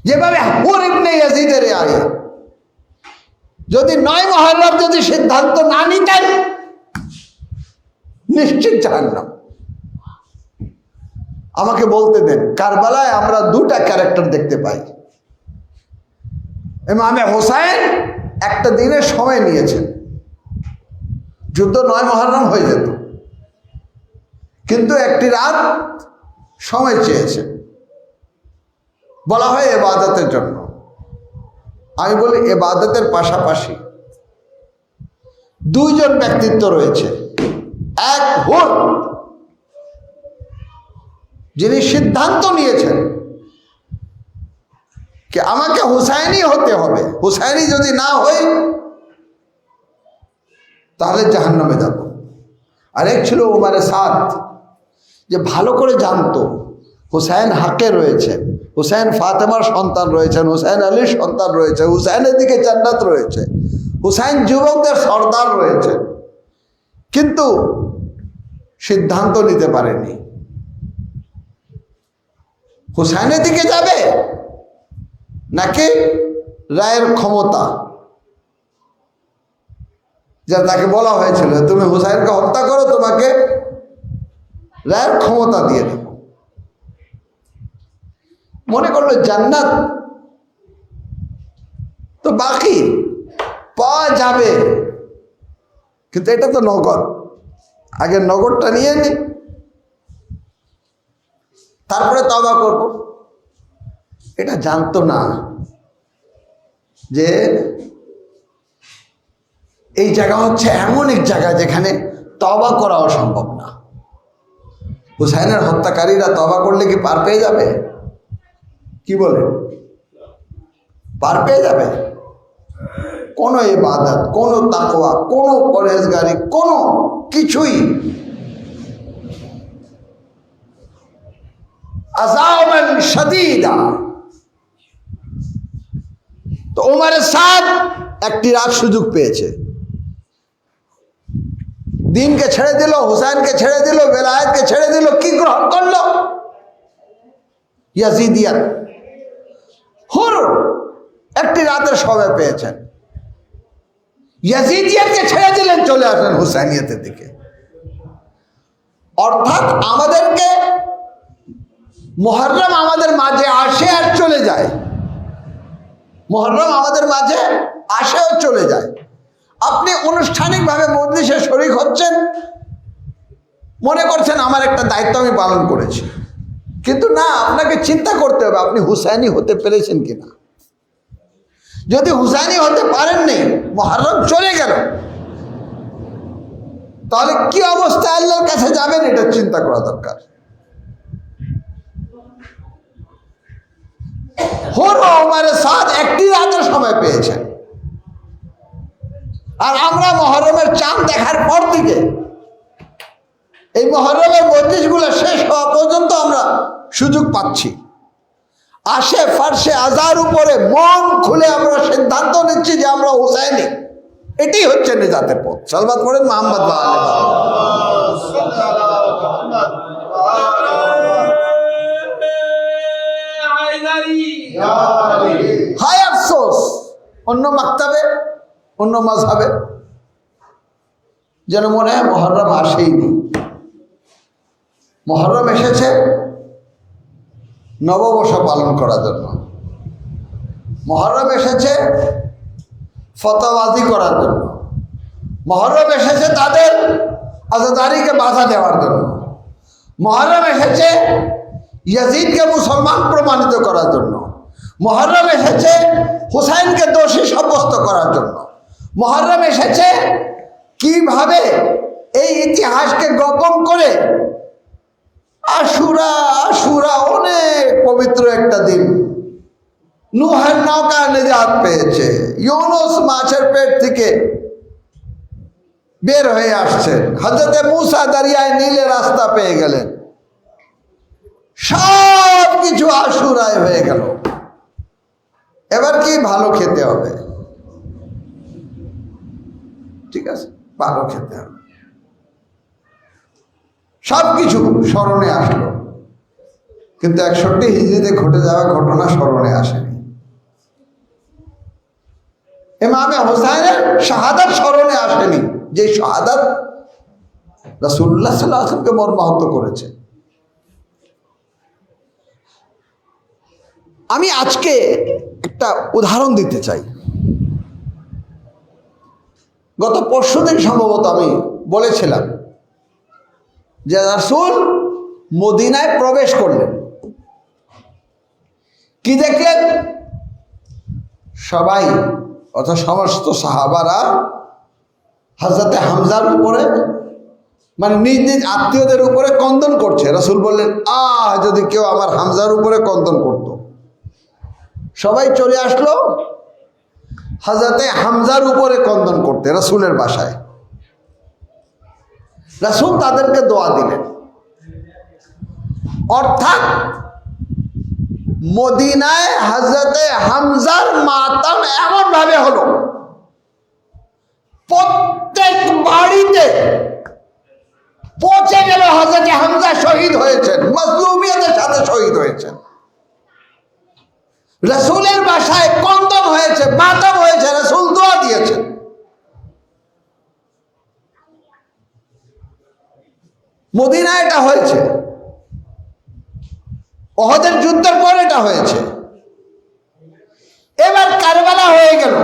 Speaker 1: যেভাবে হুর ইবনে ইয়াজিদের আগে যদি 9 মুহররম যদি সিদ্ধান্ত না নিতেন, নিশ্চিত জাহান্নাম। আমাকে বলতে দেন, কারবালায় আমরা দুটা ক্যারেক্টার দেখতে পাই। ইমামে হোসাইন একটা দিনের সময় নিয়েছেন, যুদ্ধ 9 মুহররম হয়ে যেত, কিন্তু একটি রাত সময় চেয়েছেন। বলা হয় ইবাদতের জন্য। আমি বলি ইবাদতের পাশাপাশি দুইজন ব্যক্তিত্ব রয়েছে। এক হুর, যিনি সিদ্ধান্ত নিয়েছেন कि আমাকে হুসাইনি হতে হবে, হুসাইনি যদি না হই তাহলে জাহান্নামে যাব। আরেক ছিল উমারে সাদ, যে ভালো করে জানতো হুসাইন হাকে রয়েছে, হুসাইন ফাতেমার সন্তান রয়েছেন, হুসাইন আলীর সন্তান রয়েছে, হুসাইনের দিকে জান্নাত রয়েছে, হুসাইন যুবকদের সর্দার রয়েছে, কিন্তু সিদ্ধান্ত নিতে পারেনি হুসাইনের দিকে যাবে নাকি রায়ের ক্ষমতা। যা তাকে বলা হয়েছিল তুমি হুসাইনকে হত্যা করো, তোমাকে রায়ের ক্ষমতা দিয়ে দেব। মনে করলো জান্নাত তো বাকি পাওয়া যাবে, কিন্তু এটা তো নগদ, আগে নগদটা নিয়ে নি, তারপরে তওবা করব। এটা জানতো না যে এই জায়গা হচ্ছে এমন এক জায়গা যেখানে তওবা করাও সম্ভব না। হুসাইনের হত্যাকারীরা তওবা করলে কি পার পেয়ে যাবে? কি বলে, পার পেয়ে যাবে? কোনো ইবাদত, কোনো তাকওয়া, কোনো পরহেজগারি, কোনো কিছুই আযাবান শাদীদা। তো ওমর সাদ একটি রাত সুযোগ পেয়েছে, দিনকে ছেড়ে দিল, হুসাইনকে ছেড়ে দিল, বেলায়েতকে ছেড়ে দিল, কি গ্রহণ করলো? ইয়াজিদিয়াত। হুর একটি রাতের সময় পেয়েছেন, ইয়াজিদিয়াতকে ছেড়ে দিলেন, চলে আসলেন হুসাইনিয়তের দিকে। অর্থাৎ আমাদেরকে মুহররম আমাদের মাঝে আসে আর চলে যায়, মুহররম আমাদের মাঝে আসে আর চলে যায়। আপনি আনুষ্ঠানিকভাবে মজলিসে শরীক হচ্ছেন, মনে করছেন আমার একটা দায়িত্ব আমি পালন করেছি, কিন্তু না, আপনাকে চিন্তা করতে হবে আপনি হুসাইনি হতে পেরেছেন কিনা। যদি হুসাইনি হতে পারেননি, মুহররম চলে গেল, তাহলে কি অবস্থায় আল্লাহর কাছে যাবেন, এটা চিন্তা করা দরকার। হুর ওমরের সাথ একটি রাতের সময় পেয়েছেন, আর আমরা মুহররমের চাঁদ দেখার পর থেকে এই মুহররমের মজলিসগুলো শেষ হওয়া পর্যন্ত আমরা সুযোগ পাচ্ছি। আশে ফারশে আজার উপরে মন খুলে আমরা সিদ্ধান্ত নিচ্ছি যে আমরা হুসাইনি। এটাই হচ্ছে নিজাতের পথ। সালবাত পড়েন মুহাম্মদ ওয়া আলি মুহাম্মদ। হায় আফসোস, অন্য মাকতাবে, অন্য মাযহাবে যেন মনে হয় মুহররম আসেইনি। মুহররম এসেছে নববর্ষ পালন করার জন্য, মুহররম এসেছে ফতোয়াবাজি করার জন্য, মুহররম এসেছে তাদের আজাদারিকে বাধা দেওয়ার জন্য, মুহররম এসেছে ইয়াজিদকে মুসলমান প্রমাণিত করার জন্য, মুহররম এসেছে হুসাইনকে দোষী সাব্যস্ত করার জন্য, মুহররম এসেছে কিভাবে এই ইতিহাসকে গোপন করে আশুরা। আশুরা অনেক পবিত্র একটা দিন, নূহের নৌকা নিজাত পেয়েছে, ইউনুস মাছের পেট থেকে বের হয়ে আসছেন, হযরতে মূসা দরিয়ায় নীলে রাস্তা পেয়ে গেলেন, সব কিছু আশুরায় হয়ে গেল। এবার কি ভালো খেতে হবে, ঠিক আছে, ভালো খেতে হবে, সব কিছু স্মরণে আসলো, কিন্তু 61 হিজরিতে ঘটে যাওয়া ঘটনা স্মরণে আসেনি। ইমামে হুসাইনের শাহাদাত স্মরণে আসেনি, যে শাহাদাত রাসূলুল্লাহ সাল্লাল্লাহু আলাইহি ওয়াসাল্লামকে মর্মাহত করেছে। আমি আজকে একটা উদাহরণ দিতে চাই। গত পরশুদিন সম্ভবত আমি বলেছিলাম যে রাসূল মদিনায় প্রবেশ করলেন, কি দেখলেন? সবাই অর্থাৎ সমস্ত সাহাবারা হযরতে হামজার উপরে, মানে নিজ নিজ আত্মীয়দের উপরে কন্দন করছে। রাসূল বললেন, যদি কেউ আমার হামজার উপরে কন্দন করত। সবাই চলে আসলো হযরতে হামজার উপরে কন্দন করতে রাসূলের বাসায়। রাসূল তাদেরকে দোয়া দিলেন। অর্থাৎ মদিনায় হযরতে হামজার মাতাম এমন ভাবে হলো, প্রত্যেক বাড়িতে পৌঁছে গেল হযরতে হামজা শহীদ হয়েছেন, মাজলুমিয়তের সাথে শহীদ হয়েছেন। রাসূলের বাসায় কন্দন হয়েছে, মাতাম হয়েছে, রাসূল দোয়া দিয়েছেন। মদিনায় এটা হয়েছে, উহুদের যুদ্ধের পর এটা হয়েছে। এবার কারবালা হয়ে গেল।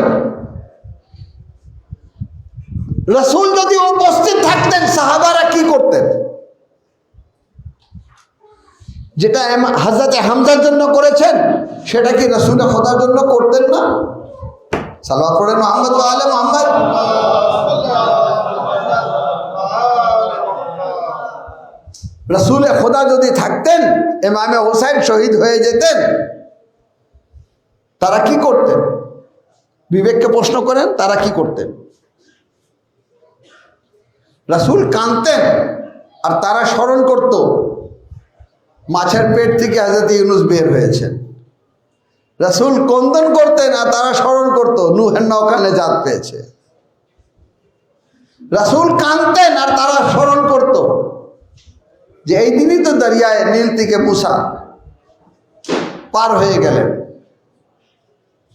Speaker 1: রাসূল যদি উপস্থিত থাকতেন সাহাবারা কি করতেন? যেটা হযরতে হামজার জন্য করেছেন সেটা কি রাসূল খোদার জন্য করতেন না? সালাওয়াত পড়েন মুহাম্মদ ওয়া আলে মুহাম্মদ। রাসূল খোদা যদি থাকতেন, ইমামে হুসাইন শহীদ হয়ে যেতেন, তারা কি করতেন? বিবেককে প্রশ্ন করেন, তারা কি করতেন? রাসূল কাঁদতেন আর তারা স্মরণ করত মাছের পেট থেকে হযরত ইউনূস বের হয়েছেন। রাসূল ক্রন্দন করতেন আর তারা স্মরণ করত নূহের নৌকা নেজাত পেয়েছে। রাসূল কাঁদতেন আর তারা স্মরণ করত যে এই দিনই তো দরিয়ায় নীল থেকে মুসা পার হয়ে গেলেন।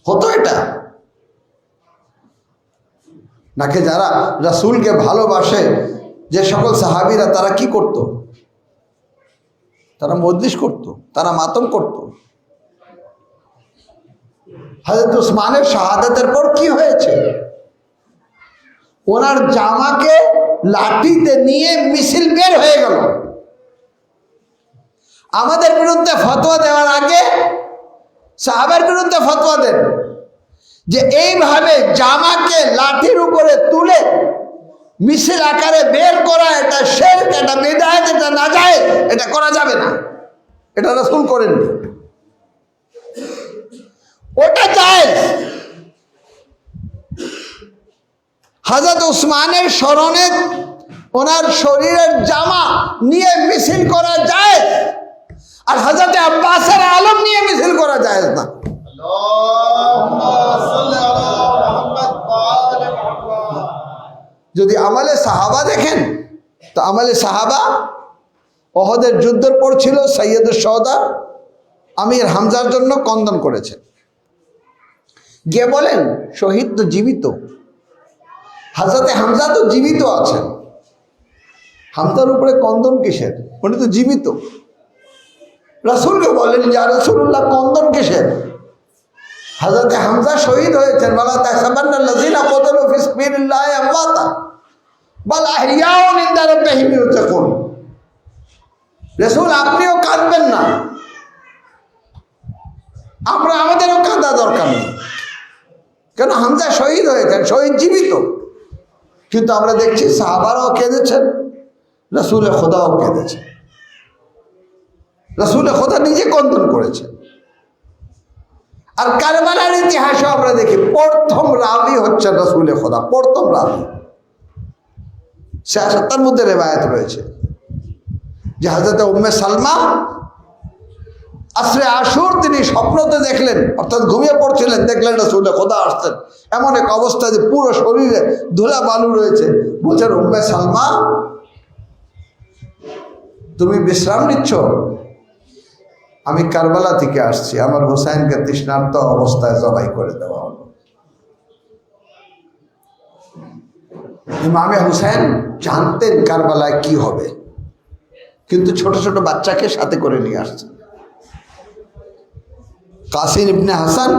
Speaker 1: হতো এটা নাকি? যারা রাসূলকে ভালোবাসে যে সকল সাহাবীরা, তারা কি করত? তারা মজলিস করত, তারা মাতম করত। হযরত উসমানের শাহাদাতের পর কি হয়েছে? ওনার জামাকে লাঠিতে নিয়ে মিছিল বের হয়ে গেল। আমাদের বিরুদ্ধে ফতোয়া দেওয়ার আগে সাহাবার বিরুদ্ধে ফতোয়া দেন যে এইভাবে জামাকে লাঠির উপরে তুলে মিছিল আকারে বের করা এটা শিরক, এটা বিদআত, এটা নাজায়েজ, এটা করা যাবে না। এটা রাসূল করেননি, ওটা জায়েজ। হযরত উসমানের স্মরণে ওনার শরীরের জামা নিয়ে মিছিল করা জায়েজ, আর হযরত আব্বাসের আলম নিয়ে মিছিল করা জায়েজ না। যদি আমালে সাহাবা দেখেন তো আমালে সাহাবা ওহদের যুদ্ধের পর ছিল সৈয়দুশ শুহাদা আমির হামজার জন্য কন্দন করেছেন। গিয়ে বলেন শহীদ তো জীবিত, হযরতে হামজা তো জীবিত আছেন, হামজার উপরে কন্দন কিসের? উনি তো জীবিত। রাসূলকে বলেন ইয়া রাসূলুল্লাহ কন্দন কিসের? হযরতে হামজা শহীদ হয়েছেন। ওয়ালা তাহসাবান্নাল্লাযীনা ক্বাতালু ফি সাবিলিল্লাহি আমওয়াতা বাল আহইয়াউন ইনদা রাব্বিহিম ইরজাকুন। রাসূল আপনিও কাঁদবেন না, আমাদেরও কাঁদা দরকার নেই। কেন? হামজা শহীদ হয়েছেন, শহীদ জীবিত। কিন্তু আমরা দেখছি সাহাবারাও কেঁদেছেন, রাসূল খোদাও কেঁদেছেন, রাসূল খোদা নিজে কন্দন করেছেন। আর কারবালার ইতিহাসও আমরা দেখি প্রথম রাবি হচ্ছে রাসূল খোদা, প্রথম রাবি। ৭৭ মধ্যে রেবায়াত রয়েছে যে হযরত উম্মে সালমা আসরে আশুর তিনি স্বপ্নতে দেখলেন, অর্থাৎ ঘুমিয়ে পড়ছিলেন, দেখলেন রাসূল খোদা আসছেন। এমন এক অবস্থা যে পুরো শরীরে ধুলা বালু রয়েছে। বলছেন উম্মে সালমা তুমি বিশ্রাম নিচ্ছ? আমি কারবালা থেকে আসছি, আমার হুসাইনকে তৃষ্ণার্ত অবস্থায় জবাই করে দেওয়া হলো। ইমামে হুসাইন জানতেন কারবালায় কি হবে, কিন্তু ছোট ছোট বাচ্চাকে সাথে করে নিয়ে আসছেন। কাসিম ইবনে হাসান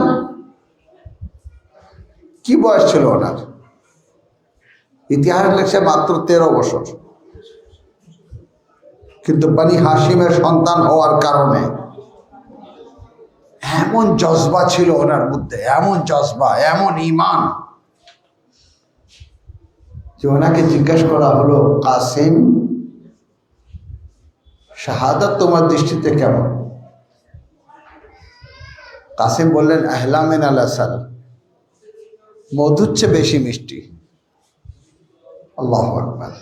Speaker 1: কি বয়স ছিল ওনার? ইতিহাস লেখছে মাত্র 13 বছর। কিন্তু বনি হাশিমের সন্তান হওয়ার কারণে এমন জজবা ছিল ওনার মধ্যে, এমন জজবা, এমন ঈমান, যে ওনাকে জিজ্ঞেস করা হলো কাসিম শাহাদাত তোমার দৃষ্টিতে কেমন? কাসিম বললেন আহলা মিনাল আসাল, মধুর চেয়ে বেশি মিষ্টি। আল্লাহু আকবার।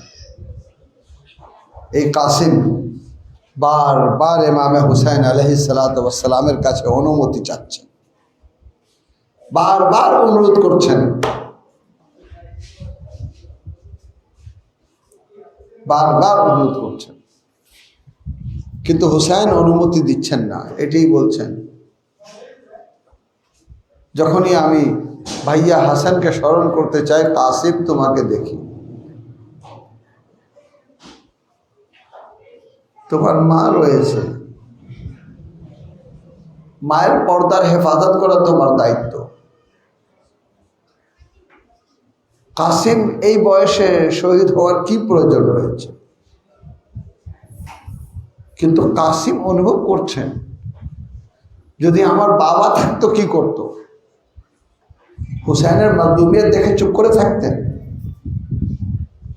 Speaker 1: এই কাসিম বারবার ইমামে হুসাইন আলাইহিস সালাতু ওয়াস সালামের কাছে অনুমতি চাচ্ছেন, বারবার অনুরোধ করছেন, বারবার অনুরোধ করছেন, কিন্তু হুসাইন অনুমতি দিচ্ছেন না। এটাই বলছেন যখনই আমি ভাইয়া হাসানকে স্মরণ করতে চাই, কাসিম তোমাকে দেখি, তোমার মা রয়েছে, মায়ের পর্দার হেফাজত করা তোমার দায়িত্ব। কাসিম এই বয়সে শহীদ হওয়ার কি প্রয়োজন রয়েছে? কিন্তু কাসিম অনুভব করছেন, যদি আমার বাবা থাকতো কি করত? হুসাইনের মাজলুমিয়ত দেখে চুপ করে থাকতেন?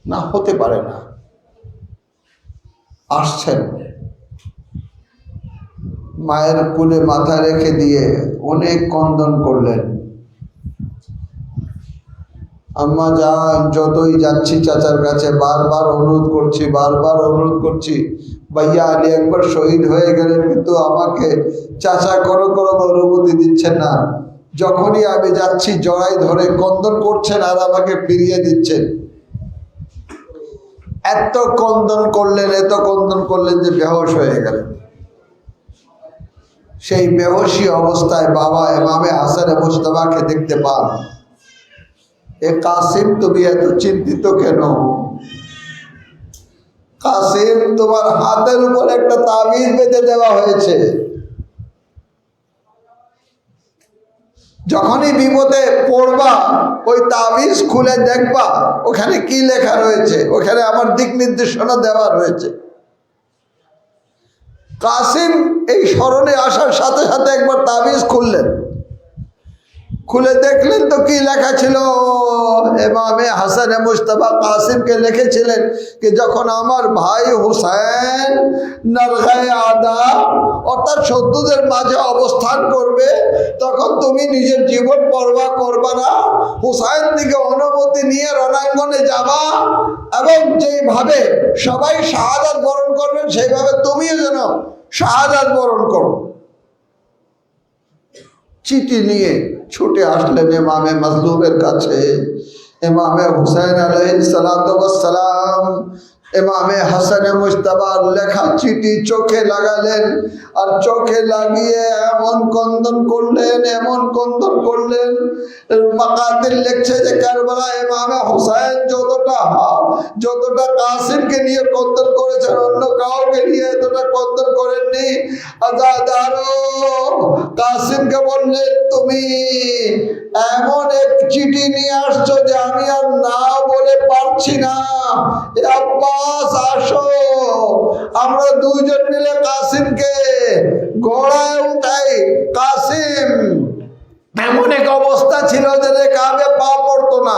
Speaker 1: না, হতে পারে না। আসছেন, মায়ের কোলে মাথা রেখে দিয়ে অনেক ক্রন্দন করলেন। আম্মা জান, যতই যাচ্ছি চাচার কাছে বারবার অনুরোধ করছি, ভাইয়া আলী একবার শহীদ হয়ে গেলেন, কিন্তু আমাকে চাচা করো অনুমতি দিচ্ছেন না। যখনই আমি যাচ্ছি জড়াই ধরে ক্রন্দন করছেন আর আমাকে ফিরিয়ে দিচ্ছেন। এত ক্রন্দন করলেন যে বেহুশ হয়ে গেলেন। সেই বেহুশী অবস্থায় বাবা ইমামে হাসান মুজতবাকে দেখতে পান। এ কাসিম, তুমি এত চিন্তিত কেন? কাসিম, তোমার হাতের উপর একটা তাবিজ বেঁধে দেওয়া হয়েছে। যখনই বিপদে পড়বা ওই তাবিজ খুলে দেখবা ওখানে কি লেখা রয়েছে, ওখানে আমার দিক নির্দেশনা দেওয়া রয়েছে। কাসিম এই স্মরণে আসার সাথে সাথে একবার তাবিজ খুললেন, খুলে দেখলেন তো কি লেখা ছিল। ইমামে হাসান মুজতবা কাসিমকে লিখেছিলেন যে যখন আমার ভাই হুসাইন নারগায়ে আদা অর্থাৎ শত্রুদের মাঝে অবস্থান করবে, তখন তুমি নিজের জীবন পরোয়া করবা না, হুসাইন থেকে অনুমতি নিয়ে রণাঙ্গনে যাবা, এবং যেইভাবে সবাই শাহাদাত বরণ করবেন সেইভাবে তুমিও যেন শাহাদাত বরণ করো। চিঠি নিয়ে ছুটে আসলেন ইমামে মাজলুমের কাছে। ইমামে হুসাইন আলাইহিস সালাতু ওয়াস সালাম ইমামে হাসান মুজতবার লেখা চিঠি চোখে লাগালেন, আর চোখে লাগিয়ে এমন ক্রন্দন করলেন। মাকাতিল লিখছে যে কারবালা ইমামে হুসাইন যতটা কাসিমকে নিয়ে ক্রন্দন করেছেন, অন্য কাউকে নিয়ে এতটা ক্রন্দন করেননি। আজাদারো কাসিমকে বললেন, তুমি এমন এক চিঠি নিয়ে আসছো যে আমি আর না বলে পারছি না। আব্বাস, আসো, আমরা দুইজন মিলে কাসিমকে ঘোড়ায় উঠাই। কাসিম এমন এক অবস্থা ছিল যে কাবে পা পড়তো না,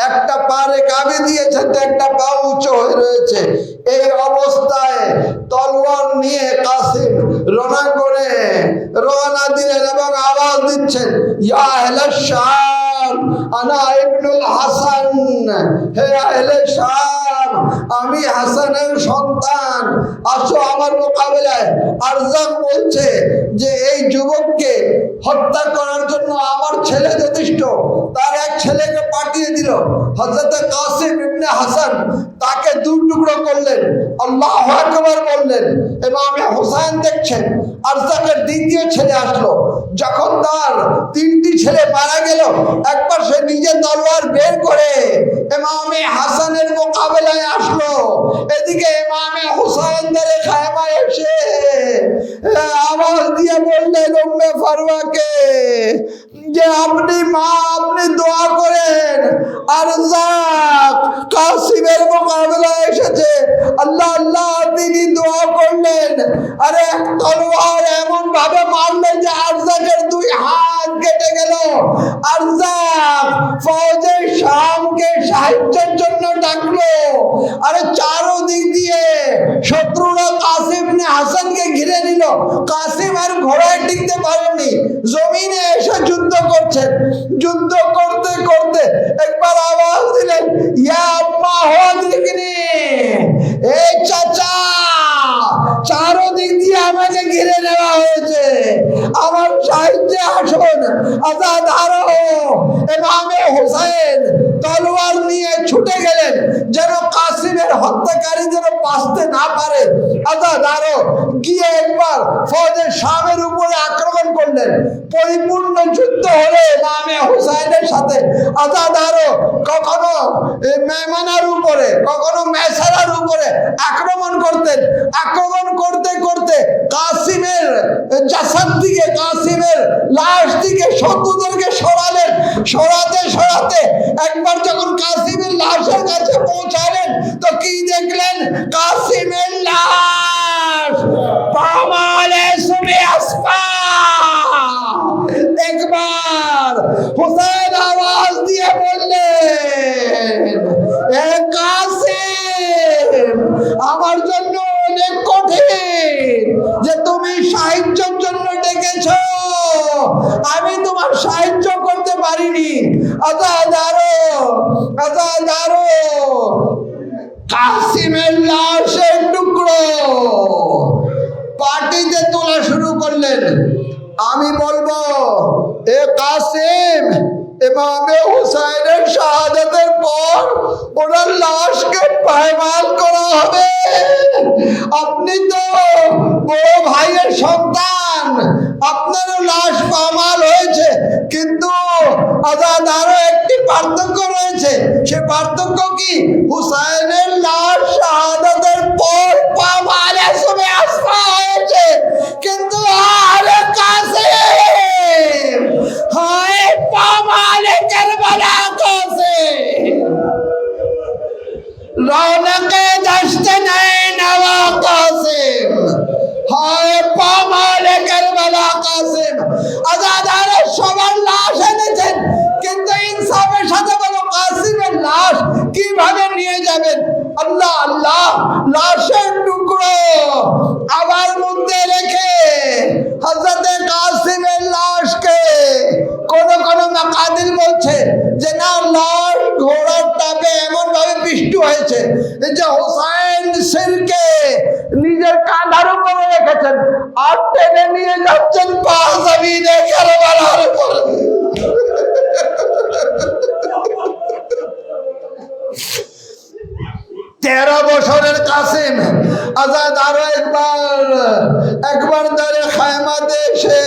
Speaker 1: একটা পা কাবে দিয়েছে তো একটা পা উঁচু হয়ে রয়েছে। এই অবস্থায় তলোয়ার নিয়ে কাসিম রণাঙ্গনে রওনা দিলেন এবং আওয়াজ দিচ্ছেন, ইয়া আহলাশ শাম আনা ইবনুল হাসান, হে আহলে শাম, আমি হাসানের সন্তান, আসো আমার মোকাবিলায়। আরজাক বলছে যে এই যুবককে হত্যা করার জন্য আমার ছেলে যথেষ্ট, তার এক ছেলেকে পাঠিয়ে দিল। হযরত কাসিম ইবনে হাসান তাকে দুই টুকরো করলেন, আল্লাহু আকবার বললেন। ইমামে হুসাইন দেখছেন আরজাকের দ্বিতীয় ছেলে আসলো। যখন তার তিনটি ছেলে মারা গেল, একবার সে নিজে তলোয়ার বের করে ইমামে হাসানের মোকাবেলায় আসলো। এদিকে ইমামে হুসাইন দরে খায়মায় এসে আওয়াজ দিয়ে বললেন উম্মে ফারওয়াকে যে আপনি দোয়া করেন, আরজাক কাসিমের মোকাবেলায় এসেছে। আল্লাহ তিনি দোয়া করলেন, আরে তলোয়ার এমন ভাবে মারলেন যে আরজাকের দুই হাত কেটে গেল। আরজাক ফৌজে শামকে সাহায্যের জন্য ডাকলো। আরে চারদিক দিয়ে শত্রুরা কাসিম ইবনে হাসানকে ঘিরে নিল। কাসিম আর ঘোড়ায় টিকতে পারেননি, জমিনে এসে যুদ্ধ করছেন। যুদ্ধ করতে করতে একবার আওয়াজ দিলেন, ইয়া আম্মা হুদিকনি, এই চাচা, চারদিক দিয়ে আমাকে ঘিরে নেওয়া হয়েছে, আমার সাহায্যে আসুন। আজাদারো ইমামে হুসাইন তলোয়ার নিয়ে ছুটে গেলেন যেন কাসিমের হত্যাকারী যেন বাঁচতে না পারে। আজাদারো গিয়ে একবার ফৌজে শামের উপরে আক্রমণ করলেন। পরিপূর্ণ যুদ্ধ হলো ইমামে হুসাইনের সাথে আজাদারও কখনো মেহমানের উপরে, কখনো মেসারার উপরে আক্রমণ করতেন। আক্রমণ করতে করতে কাসিমের জাসাদ দিকে, কাসিমের লাশ দিকে শত্রুদেরকে সরালেন। সরাতে সরাতে একবার যখন কাসিমের লাশের কাছে পৌঁছালেন তো কি দেখলেন? কাসিমের লাশ পামালে সুবে আসফা। একবার হুসাইন আওয়াজ দিয়ে বললেন, এ কাসিম, আমার জন্য অনেক কঠিন যে তুমি সাহায্যের জন্য ডেকেছো, আমি তোমার সাহায্য করতে পারিনি। আজাদারো, আজাদারো, কাসিমের লাশের টুকরো পার্টিতে তোলা শুরু করলেন। আমি বলবো, এ কাসিম, ইমামে হুসাইনের শাহাদাতের পর ওনার লাশকে পায়মাল করা হবে। আপনি তো বড় ভাইয়ের সন্তান, আপনারও লাশ পামাল হয়েছে, কিন্তু আজাদারও একটি পার্থক্য রয়েছে। সে পার্থক্য কি? হুসাইনের লাশ শাহাদাতের পর পামালে সুবে আসফা হয়েছে, কিন্তু আরে কাসিম হয় পামালে কারবালা। কাসিম রৌনকে দশতে নয় নওয়া। কাসিম হয় পামালে কারবালা। কাসিম আজাদারে সবার লাশ এনেছেন, কিন্তু ইনসাফের সাথে বলো, কাসিমের লাশ কিভাবে নিয়ে যাবেন? আল্লাহ আল্লাহ, লাশের টুকরো আবার মধ্যে রেখে হযরতে কাসিমের লাশকে কোন কোন মাকাদির বলছে যে না, লাশ ঘোড়ার টাপে এমন ভাবে পিষ্ট হয়েছে যে হুসাইন সিরকে নিজের কাঁধার উপরে রেখেছেন আর টেনে নিয়ে যাচ্ছেন পাঁচজমিনে কারবালার উপরে। 13 বছরের কাসিম আজাদ আরো একবার ধরে খায়মাতে এসে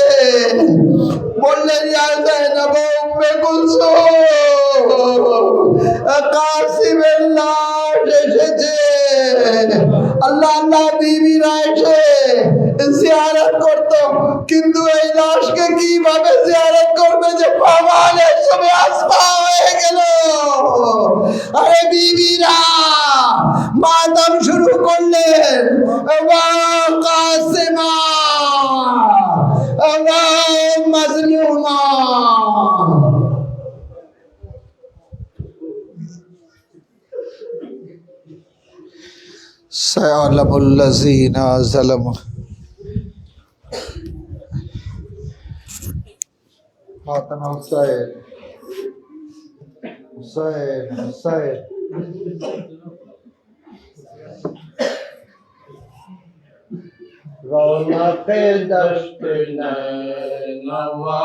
Speaker 1: বললেন, ইয়া যায়নাব উম্মে কুলসুম, কাসিমের লাশ এসেছে। আল্লাহ আল্লাহ, বিবিরা এসে জিয়ারত করতো, কিন্তু এই লাশকে কিভাবে জিয়ারত করবে যে পামালে সুবে আসফা হয়ে গেল। আরে বিবিরা মাতম শুরু করলেন, কাসিমা মাজলুমা। সায়ালামুল্লাযীনা যালামু। মাওলানা হুসাইন, হুসাইন, হুসাইন। রৌনকে দশতে নয় নওয়া।